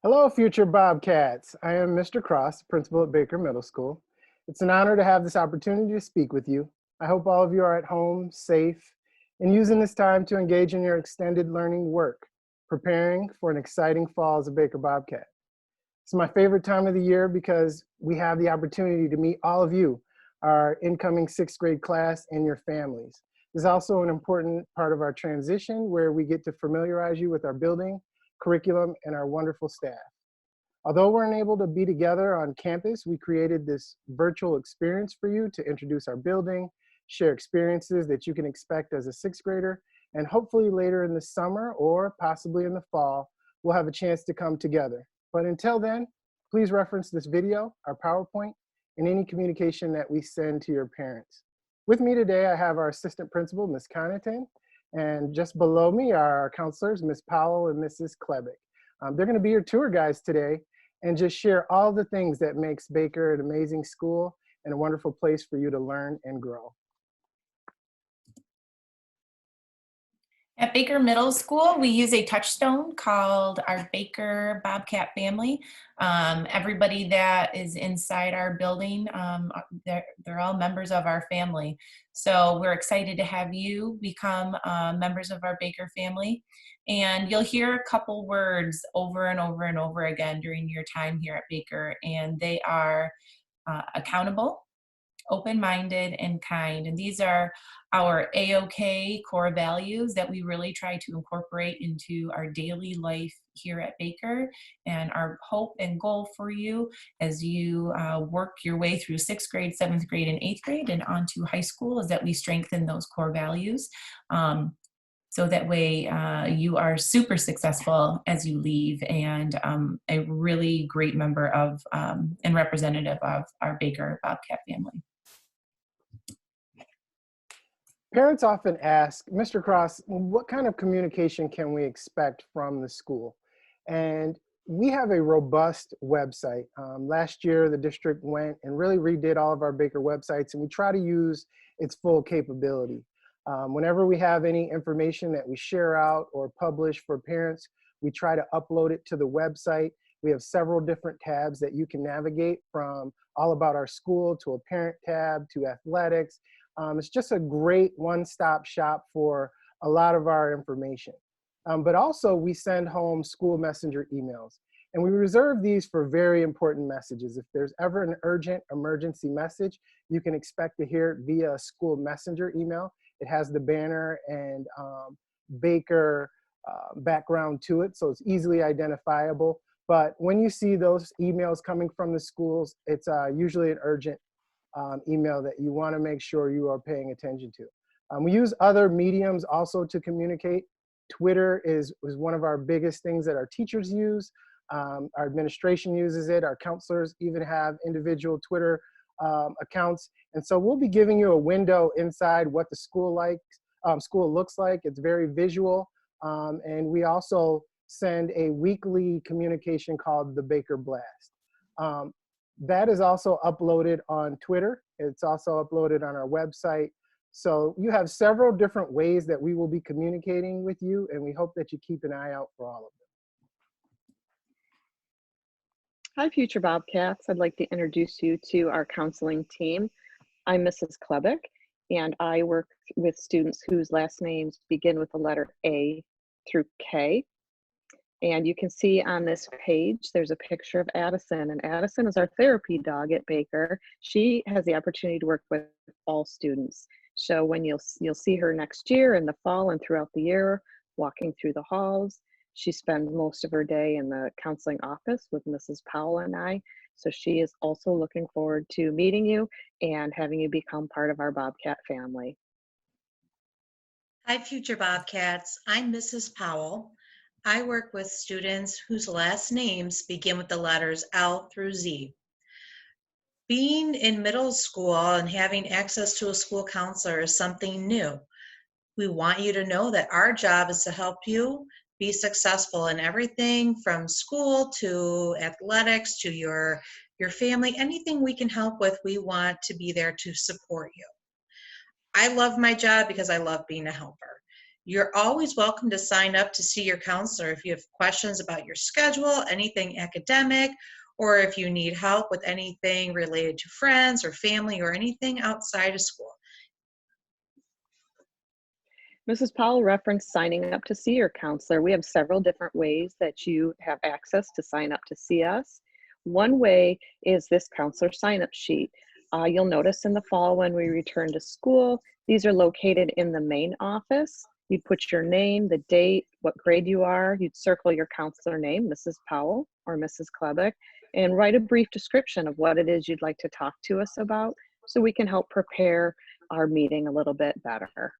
Hello, future Bobcats. I am Mr. Cross, principal at Baker Middle School. It's an honor to have this opportunity to speak with you. I hope all of you are at home, safe, and using this time to engage in your extended learning work, preparing for an exciting fall as a Baker Bobcat. It's my favorite time of the year because we have the opportunity to meet all of you, our incoming sixth grade class, and your families. This is also an important part of our transition where we get to familiarize you with our building, curriculum, and our wonderful staff. Although we're unable to be together on campus, we created this virtual experience for you to introduce our building, share experiences that you can expect as a sixth grader, and hopefully later in the summer or possibly in the fall, we'll have a chance to come together. But until then, please reference this video, our PowerPoint, and any communication that we send to your parents. With me today, I have our assistant principal, Ms. Connaughton, and just below me are our counselors, Ms. Powell and Mrs. Klebick. They're gonna be your tour guides today and just share all the things that makes Baker an amazing school and a wonderful place for you to learn and grow. At Baker Middle School, we use a touchstone called our Baker Bobcat family. Everybody that is inside our building, they're all members of our family. So we're excited to have you become members of our Baker family. And you'll hear a couple words over and over and over again during your time here at Baker, and they are accountable, open-minded, and kind. And these are our AOK core values that we really try to incorporate into our daily life here at Baker. And our hope and goal for you as you work your way through sixth grade, seventh grade, and eighth grade and onto high school is that we strengthen those core values. So that way you are super successful as you leave and a really great member of and representative of our Baker Bobcat family. Parents often ask, Mr. Cross, what kind of communication can we expect from the school? And we have a robust website. Last year, the district went and really redid all of our Baker websites, and we try to use its full capability. Whenever we have any information that we share out or publish for parents, we try to upload it to the website. We have several different tabs that you can navigate, from all about our school to a parent tab to athletics. It's just a great one-stop shop for a lot of our information. But also we send home school messenger emails, and we reserve these for very important messages. If there's ever an urgent emergency message, you can expect to hear it via school messenger email. It has the banner and Baker background to it, so it's easily identifiable. But when you see those emails coming from the schools, it's usually an urgent email that you want to make sure you are paying attention to. We use other mediums also to communicate. Twitter is one of our biggest things that our teachers use. Our administration uses it. Our counselors even have individual Twitter accounts. And so we'll be giving you a window inside what the school looks like. It's very visual. And we also send a weekly communication called the Baker Blast. That is also uploaded on Twitter. It's also uploaded on our website. So you have several different ways that we will be communicating with you, and we hope that you keep an eye out for all of them. Hi, future Bobcats. I'd like to introduce you to our counseling team. I'm Mrs. Klebick, and I work with students whose last names begin with the letter A through K. And you can see on this page, there's a picture of Addison, and Addison is our therapy dog at Baker. She has the opportunity to work with all students. So when you'll see her next year in the fall and throughout the year, walking through the halls. She spends most of her day in the counseling office with Mrs. Powell and I. So she is also looking forward to meeting you and having you become part of our Bobcat family. Hi, future Bobcats. I'm Mrs. Powell. I work with students whose last names begin with the letters L through Z. Being in middle school and having access to a school counselor is something new. We want you to know that our job is to help you be successful in everything from school to athletics to your family. Anything we can help with, we want to be there to support you. I love my job because I love being a helper. You're always welcome to sign up to see your counselor if you have questions about your schedule, anything academic, or if you need help with anything related to friends or family or anything outside of school. Mrs. Powell referenced signing up to see your counselor. We have several different ways that you have access to sign up to see us. One way is this counselor sign-up sheet. You'll notice in the fall when we return to school, these are located in the main office. You put your name, the date, what grade you are. You'd circle your counselor name, Mrs. Powell or Mrs. Klebeck, and write a brief description of what it is you'd like to talk to us about so we can help prepare our meeting a little bit better.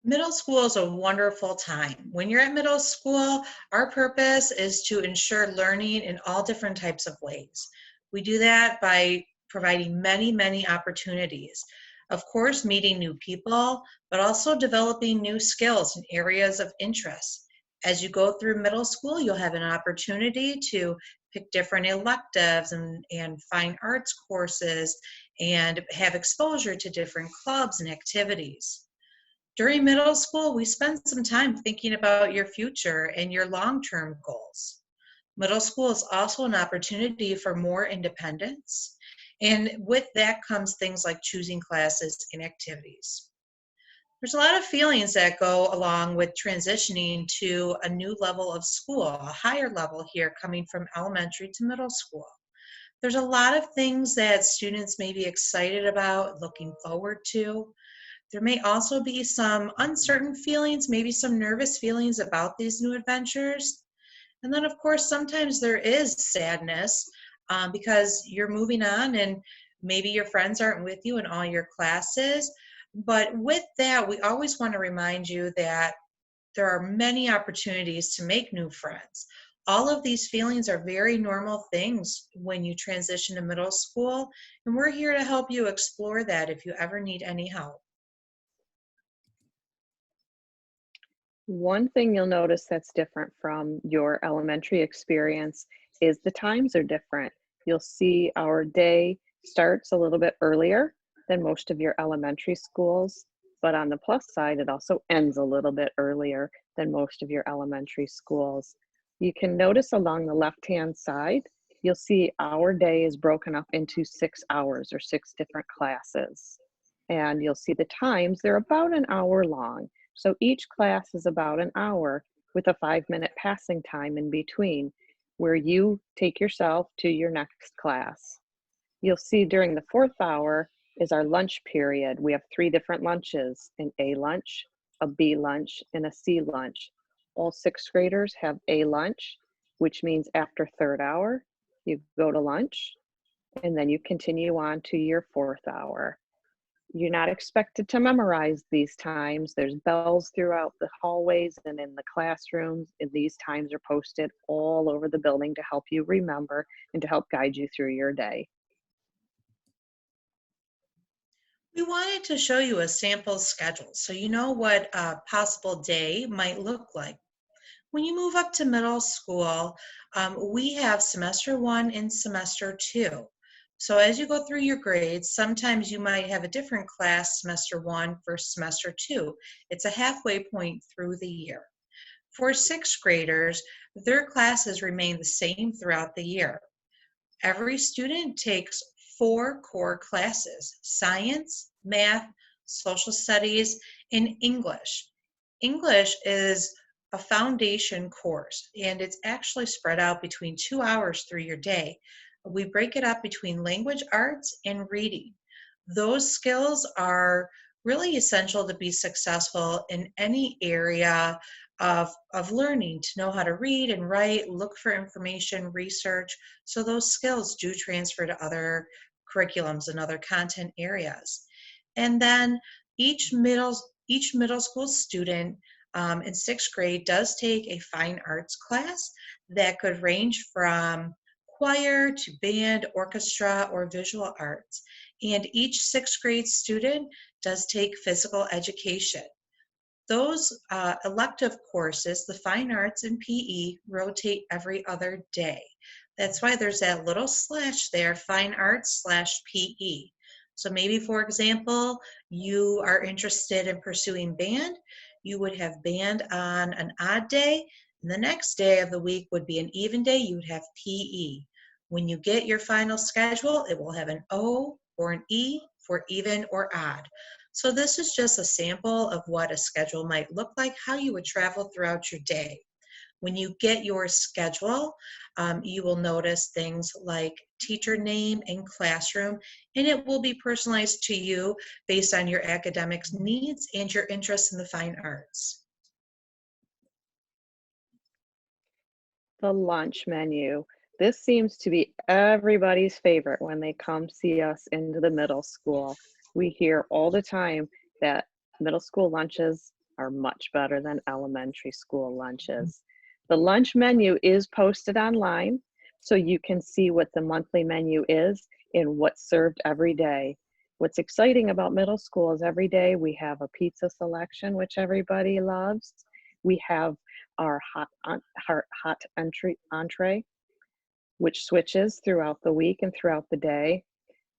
Middle school is a wonderful time. When you're at middle school, our purpose is to ensure learning in all different types of ways. We do that by providing many, many opportunities. Of course, meeting new people, but also developing new skills in areas of interest. As you go through middle school, you'll have an opportunity to pick different electives and fine arts courses and have exposure to different clubs and activities. During middle school, we spend some time thinking about your future and your long-term goals. Middle school is also an opportunity for more independence, and with that comes things like choosing classes and activities. There's a lot of feelings that go along with transitioning to a new level of school, a higher level here coming from elementary to middle school. There's a lot of things that students may be excited about, looking forward to. There may also be some uncertain feelings, maybe some nervous feelings about these new adventures. And then, of course, sometimes there is sadness because you're moving on and maybe your friends aren't with you in all your classes. But with that, we always want to remind you that there are many opportunities to make new friends. All of these feelings are very normal things when you transition to middle school, and we're here to help you explore that if you ever need any help. One thing you'll notice that's different from your elementary experience is the times are different. You'll see our day starts a little bit earlier than most of your elementary schools, but on the plus side, it also ends a little bit earlier than most of your elementary schools. You can notice along the left-hand side, you'll see our day is broken up into 6 hours or 6 different classes. And you'll see the times, they're about an hour long. So each class is about an hour with a 5-minute passing time in between where you take yourself to your next class. You'll see during the 4th hour is our lunch period. We have 3 different lunches, an A lunch, a B lunch, and a C lunch. All 6th graders have A lunch, which means after 3rd hour, you go to lunch, and then you continue on to your 4th hour. You're not expected to memorize these times. There's bells throughout the hallways and in the classrooms, and these times are posted all over the building to help you remember and to help guide you through your day. We wanted to show you a sample schedule so you know what a possible day might look like. When you move up to middle school, we have semester 1 and semester 2. So as you go through your grades, sometimes you might have a different class semester 1 versus semester 2. It's a halfway point through the year. For 6th graders, their classes remain the same throughout the year. Every student takes 4 core classes: science, math, social studies, and English. English is a foundation course, and it's actually spread out between 2 hours through your day. We break it up between language arts and reading. Those skills are really essential to be successful in any area of learning, to know how to read and write, look for information, research. So those skills do transfer to other curriculums and other content areas. And then each middle school student in 6th grade does take a fine arts class that could range from choir to band, orchestra, or visual arts. And each 6th grade student does take physical education. Those elective courses, the fine arts and PE, rotate every other day. That's why there's that little slash there, fine arts / PE. So maybe, for example, you are interested in pursuing band, you would have band on an odd day, and the next day of the week would be an even day, you would have PE. When you get your final schedule, it will have an O or an E for even or odd. So this is just a sample of what a schedule might look like, how you would travel throughout your day. When you get your schedule, you will notice things like teacher name and classroom, and it will be personalized to you based on your academics needs and your interest in the fine arts. The lunch menu. This seems to be everybody's favorite when they come see us into the middle school. We hear all the time that middle school lunches are much better than elementary school lunches. The lunch menu is posted online, so you can see what the monthly menu is and what's served every day. What's exciting about middle school is every day we have a pizza selection, which everybody loves. We have our hot entree, which switches throughout the week and throughout the day.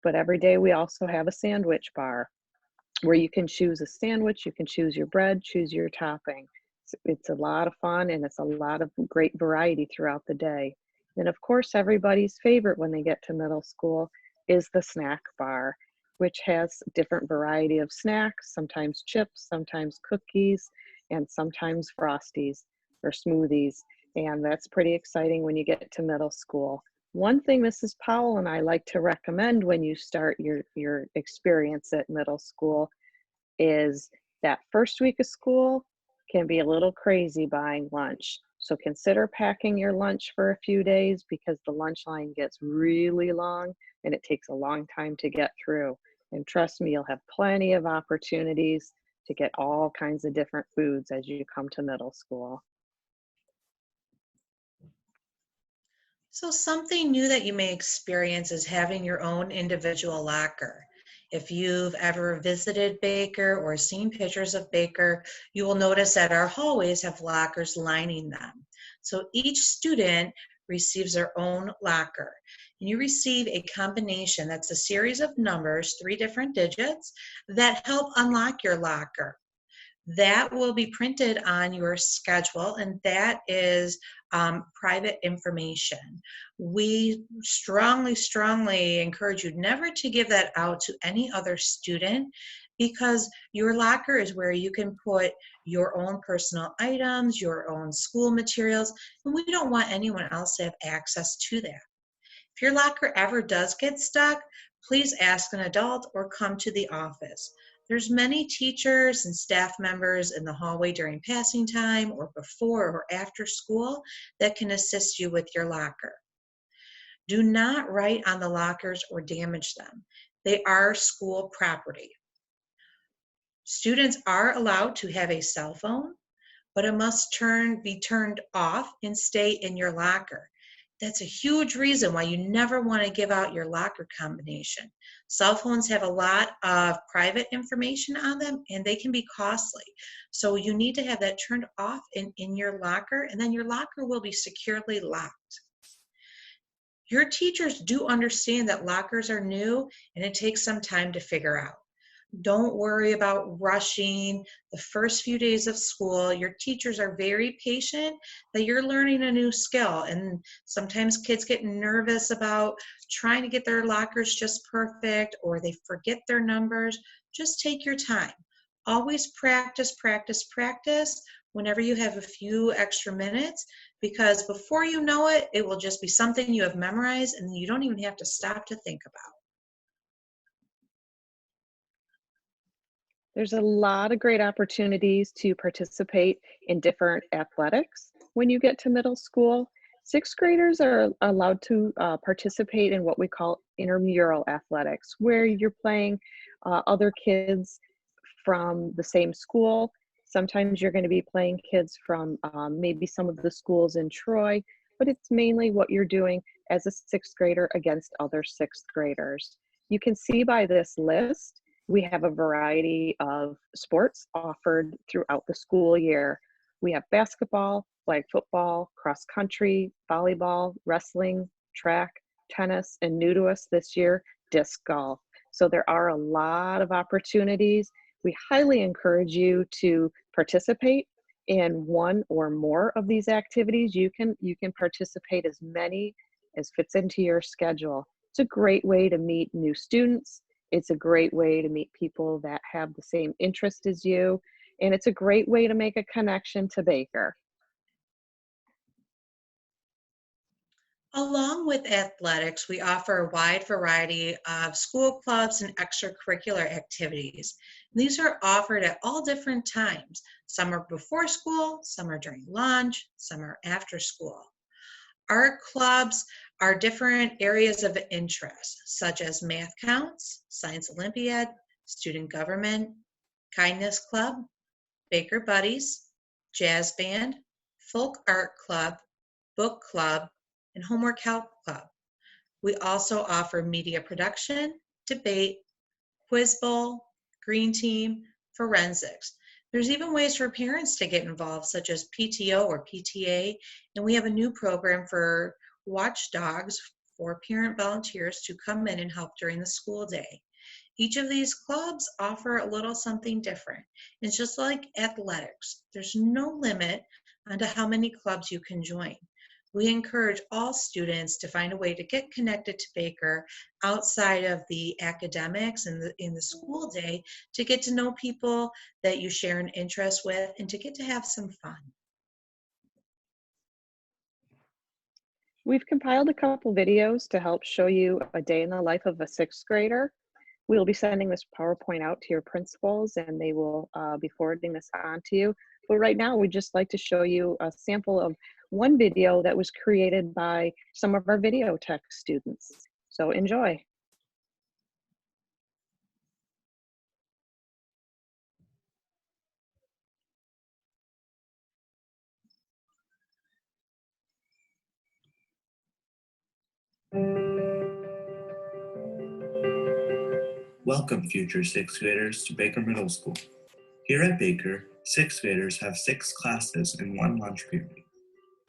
But every day we also have a sandwich bar where you can choose a sandwich, you can choose your bread, choose your topping. It's a lot of fun and it's a lot of great variety throughout the day. And of course, everybody's favorite when they get to middle school is the snack bar, which has different variety of snacks, sometimes chips, sometimes cookies, and sometimes Frosties or smoothies. And that's pretty exciting when you get to middle school. One thing Mrs. Powell and I like to recommend when you start your experience at middle school is that first week of school can be a little crazy buying lunch. So consider packing your lunch for a few days because the lunch line gets really long and it takes a long time to get through. And trust me, you'll have plenty of opportunities to get all kinds of different foods as you come to middle school. So something new that you may experience is having your own individual locker. If you've ever visited Baker or seen pictures of Baker, you will notice that our hallways have lockers lining them. So each student receives their own locker. And you receive a combination that's a series of numbers, 3 different digits, that help unlock your locker. That will be printed on your schedule, and that is private information. We strongly encourage you never to give that out to any other student because your locker is where you can put your own personal items, your own school materials, and we don't want anyone else to have access to that. If your locker ever does get stuck, please ask an adult or come to the office. There's many teachers and staff members in the hallway during passing time or before or after school that can assist you with your locker. Do not write on the lockers or damage them. They are school property. Students are allowed to have a cell phone, but it must be turned off and stay in your locker. That's a huge reason why you never want to give out your locker combination. Cell phones have a lot of private information on them and they can be costly. So you need to have that turned off in your locker, and then your locker will be securely locked. Your teachers do understand that lockers are new and it takes some time to figure out. Don't worry about rushing the first few days of school. Your teachers are very patient that you're learning a new skill. And sometimes kids get nervous about trying to get their lockers just perfect or they forget their numbers. Just take your time. Always practice whenever you have a few extra minutes, because before you know it, it will just be something you have memorized and you don't even have to stop to think about. There's a lot of great opportunities to participate in different athletics when you get to middle school. Sixth graders are allowed to participate in what we call intramural athletics, where you're playing other kids from the same school. Sometimes you're going to be playing kids from maybe some of the schools in Troy, but it's mainly what you're doing as a sixth grader against other sixth graders. You can see by this list, we have a variety of sports offered throughout the school year. We have basketball, flag football, cross country, volleyball, wrestling, track, tennis, and new to us this year, disc golf. So there are a lot of opportunities. We highly encourage you to participate in one or more of these activities. You can participate as many as fits into your schedule. It's a great way to meet new students. It's a great way to meet people that have the same interest as you. And it's a great way to make a connection to Baker. Along with athletics, we offer a wide variety of school clubs and extracurricular activities. These are offered at all different times. Some are before school, some are during lunch, some are after school. Our clubs are different areas of interest, such as Math Counts, Science Olympiad, Student Government, Kindness Club, Baker Buddies, Jazz Band, Folk Art Club, Book Club, and Homework Help Club. We also offer media production, debate, quiz bowl, green team, forensics. There's even ways for parents to get involved, such as PTO or PTA, and we have a new program for watchdogs for parent volunteers to come in and help during the school day. Each of these clubs offer a little something different. It's just like athletics. There's no limit onto how many clubs you can join. We encourage all students to find a way to get connected to Baker outside of the academics and in the school day, to get to know people that you share an interest with and to get to have some fun. We've compiled a couple videos to help show you a day in the life of a sixth grader. We'll be sending this PowerPoint out to your principals, and they will be forwarding this on to you. But right now, we'd just like to show you a sample of one video that was created by some of our video tech students. So enjoy. Welcome, future sixth graders, to Baker Middle School. Here at Baker, sixth graders have 6 classes and 1 lunch period.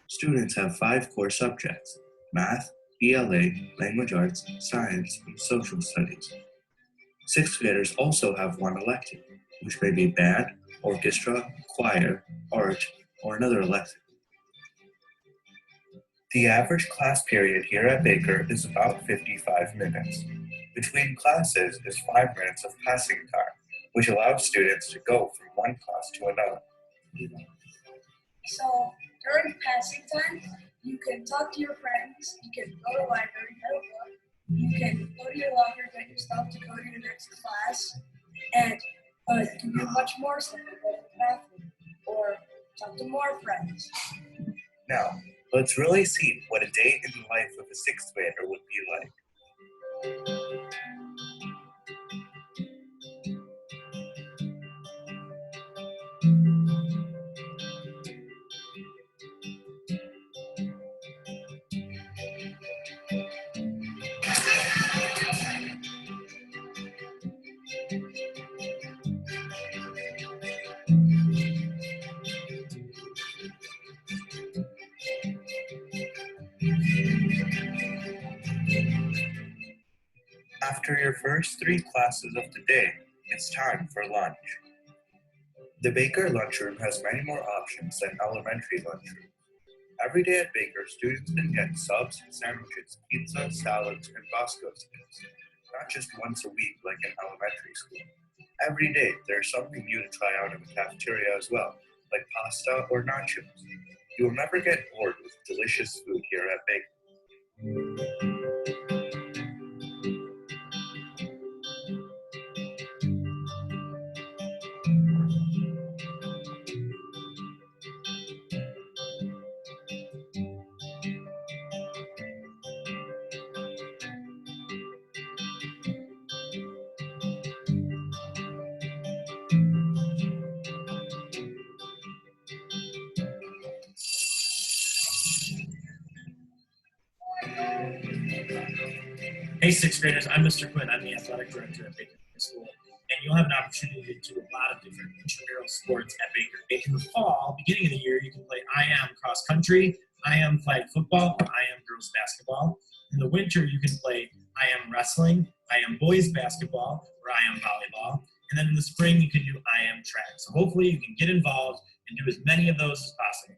Students have 5 core subjects: math, ELA, language arts, science, and social studies. Sixth graders also have 1 elective, which may be band, orchestra, choir, art, or another elective. The average class period here at Baker is about 55 minutes. Between classes is 5 minutes of passing time, which allows students to go from one class to another. So during passing time, you can talk to your friends, you can go to the library, get a book, you can go to your locker, get your stuff to go to your next class, and you can do much more stuff, like go to the bathroom or talk to more friends. Now, let's really see what a day in the life of a sixth grader would be like. After your first 3 classes of the day, it's time for lunch. The Baker lunchroom has many more options than elementary lunchrooms. Every day at Baker, students can get subs, sandwiches, pizza, salads, and Bosco sticks, not just once a week like in elementary school. Every day, there's something new to try out in the cafeteria as well, like pasta or nachos. You will never get bored with delicious food here at Baker. Hey, sixth graders, I'm Mr. Quinn. I'm the athletic director at Baker High School, and you'll have an opportunity to do a lot of different intramural sports at Baker. In the fall, beginning of the year, you can play IM cross country, IM flag football, or IM girls basketball. In the winter, you can play IM wrestling, I am boys basketball or I am volleyball. And then in the spring, you can do I am track. So hopefully you can get involved and do as many of those as possible.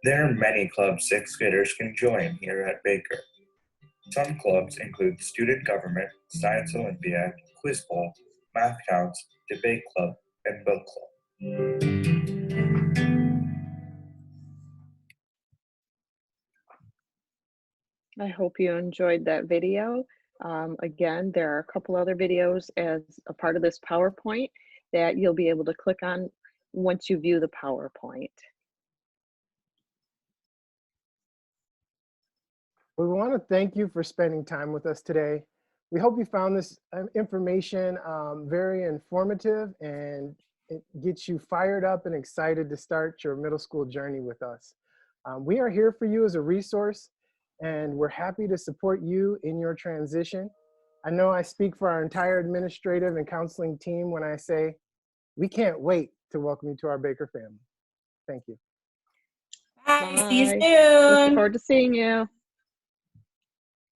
There are many clubs sixth graders can join here at Baker. Some clubs include Student Government, Science Olympiad, Quiz Bowl, Math Counts, Debate Club, and Book Club. I hope you enjoyed that video. Again, there are a couple other videos as a part of this PowerPoint that you'll be able to click on once you view the PowerPoint. We want to thank you for spending time with us today. We hope you found this information very informative and it gets you fired up and excited to start your middle school journey with us. We are here for you as a resource, and we're happy to support you in your transition. I know I speak for our entire administrative and counseling team when I say we can't wait to welcome you to our Baker family. Thank you. Bye. See you Bye. soon. Looking forward to seeing you.